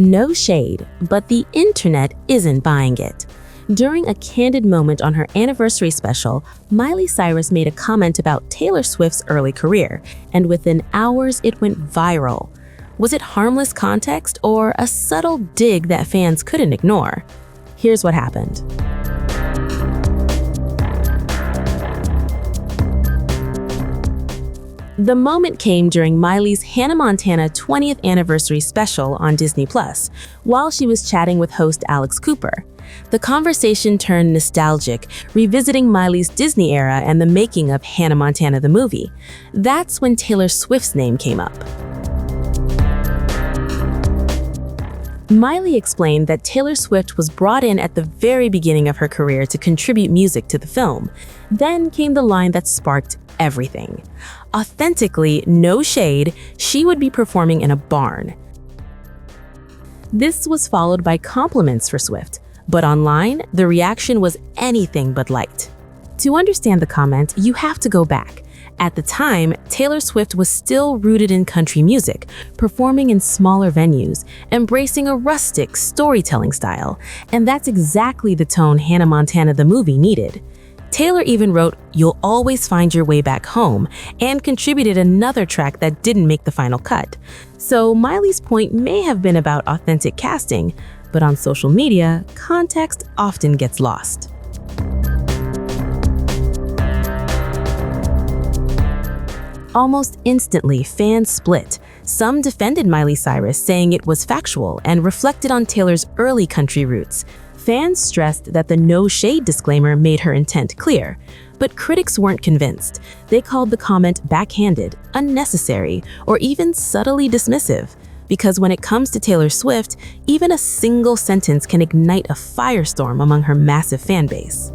No shade, but the internet isn't buying it. During a candid moment on her anniversary special, Miley Cyrus made a comment about Taylor Swift's early career, and within hours it went viral. Was it harmless context or a subtle dig that fans couldn't ignore? Here's what happened. The moment came during Miley's Hannah Montana 20th anniversary special on Disney+, while she was chatting with host Alex Cooper. The conversation turned nostalgic, revisiting Miley's Disney era and the making of Hannah Montana the movie. That's when Taylor Swift's name came up. Miley explained that Taylor Swift was brought in at the very beginning of her career to contribute music to the film. Then came the line that sparked everything. Authentically, no shade, she would be performing in a barn. This was followed by compliments for Swift, but online, the reaction was anything but light. To understand the comment, you have to go back. At the time, Taylor Swift was still rooted in country music, performing in smaller venues, embracing a rustic storytelling style, and that's exactly the tone Hannah Montana the movie needed. Taylor even wrote "You'll Always Find Your Way Back Home" and contributed another track that didn't make the final cut. So Miley's point may have been about authentic casting, but on social media, context often gets lost. Almost instantly, fans split. Some defended Miley Cyrus, saying it was factual and reflected on Taylor's early country roots. Fans stressed that the no shade disclaimer made her intent clear, but critics weren't convinced. They called the comment backhanded, unnecessary, or even subtly dismissive. Because when it comes to Taylor Swift, even a single sentence can ignite a firestorm among her massive fan base.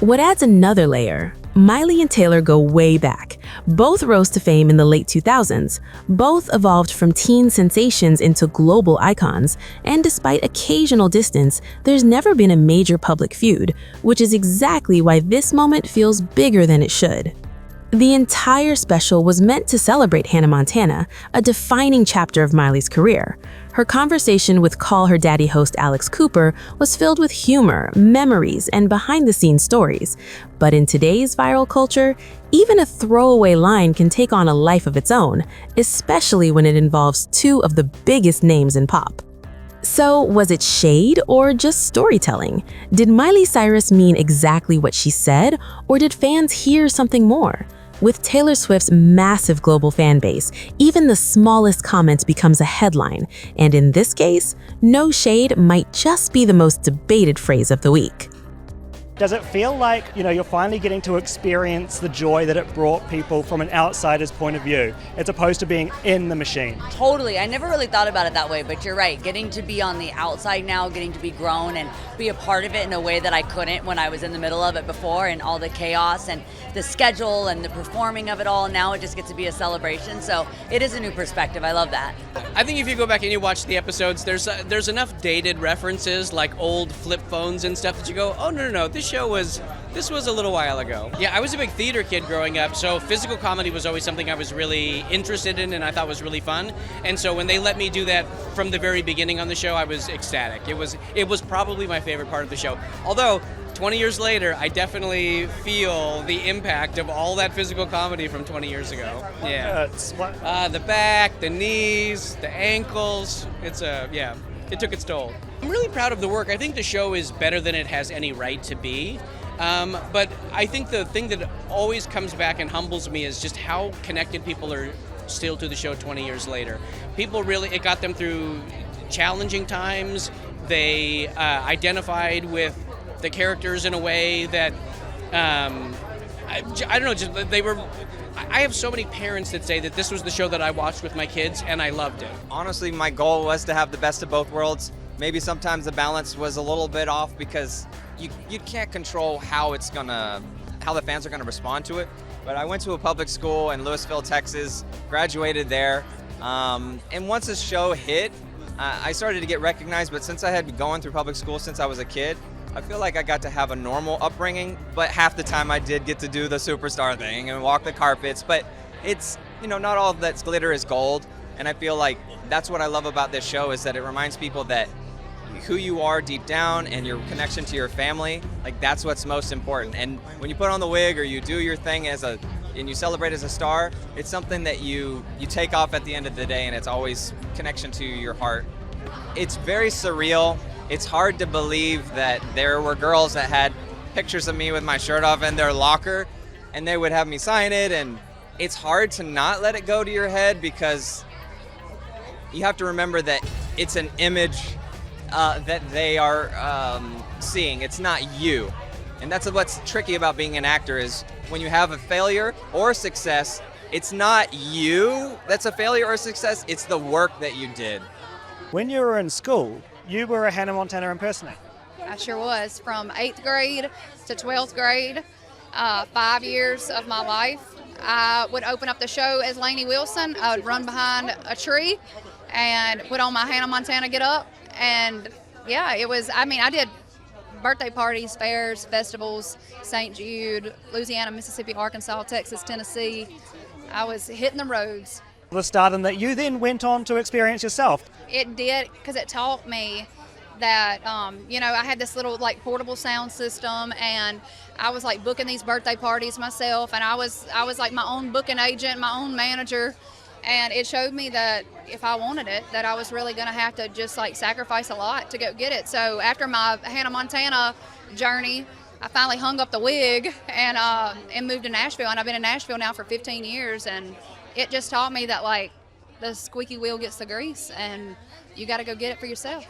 What adds another layer, Miley and Taylor go way back. Both rose to fame in the late 2000s. Both evolved from teen sensations into global icons. And despite occasional distance, there's never been a major public feud, which is exactly why this moment feels bigger than it should. The entire special was meant to celebrate Hannah Montana, a defining chapter of Miley's career. Her conversation with Call Her Daddy host Alex Cooper was filled with humor, memories, and behind-the-scenes stories. But in today's viral culture, even a throwaway line can take on a life of its own, especially when it involves two of the biggest names in pop. So, was it shade or just storytelling? Did Miley Cyrus mean exactly what she said, or did fans hear something more? With Taylor Swift's massive global fan base, even the smallest comment becomes a headline, and in this case, no shade might just be the most debated phrase of the week. Does it feel like, you're finally getting to experience the joy that it brought people from an outsider's point of view, as opposed to being in the machine? Totally. I never really thought about it that way, but you're right. Getting to be on the outside now, getting to be grown and be a part of it in a way that I couldn't when I was in the middle of it before, and all the chaos and the schedule and the performing of it all. Now it just gets to be a celebration. So it is a new perspective. I love that. I think if you go back and you watch the episodes, there's enough dated references like old flip phones and stuff that you go, oh, no, this was a little while ago. Yeah, I was a big theater kid growing up, so physical comedy was always something I was really interested in and I thought was really fun. And so when they let me do that from the very beginning on the show, I was ecstatic. It was probably my favorite part of the show. Although 20 years later, I definitely feel the impact of all that physical comedy from 20 years ago. Yeah. The back, the knees, the ankles. It took its toll. I'm really proud of the work. I think the show is better than it has any right to be. But I think the thing that always comes back and humbles me is just how connected people are still to the show 20 years later. People really, it got them through challenging times. They identified with the characters in a way that, I don't know, just they were... I have so many parents that say that this was the show that I watched with my kids and I loved it. Honestly, my goal was to have the best of both worlds. Maybe sometimes the balance was a little bit off because you can't control how the fans are gonna respond to it. But I went to a public school in Lewisville, Texas, graduated there, and once the show hit, I started to get recognized. But since I had been going through public school since I was a kid, I feel like I got to have a normal upbringing, but half the time I did get to do the superstar thing and walk the carpets. But it's not all that's glitter is gold. And I feel like that's what I love about this show, is that it reminds people that who you are deep down and your connection to your family, like that's what's most important. And when you put on the wig or you do your thing and you celebrate as a star, it's something that you take off at the end of the day, and it's always connection to your heart. It's very surreal. It's hard to believe that there were girls that had pictures of me with my shirt off in their locker, and they would have me sign it, and it's hard to not let it go to your head, because you have to remember that it's an image that they are seeing. It's not you. And that's what's tricky about being an actor, is when you have a failure or a success, it's not you that's a failure or a success, it's the work that you did. When you were in school, you were a Hannah Montana impersonator. I sure was. From 8th grade to 12th grade, 5 years of my life. I would open up the show as Lainey Wilson. I would run behind a tree and put on my Hannah Montana get up. And yeah, I did birthday parties, fairs, festivals, St. Jude, Louisiana, Mississippi, Arkansas, Texas, Tennessee. I was hitting the roads. The stardom that you then went on to experience yourself. It did, because it taught me that, I had this little portable sound system, and I was booking these birthday parties myself, and I was my own booking agent, my own manager. And it showed me that if I wanted it, that I was really going to have to just sacrifice a lot to go get it. So after my Hannah Montana journey, I finally hung up the wig and moved to Nashville. And I've been in Nashville now for 15 years. And it just taught me that the squeaky wheel gets the grease, and you got to go get it for yourself.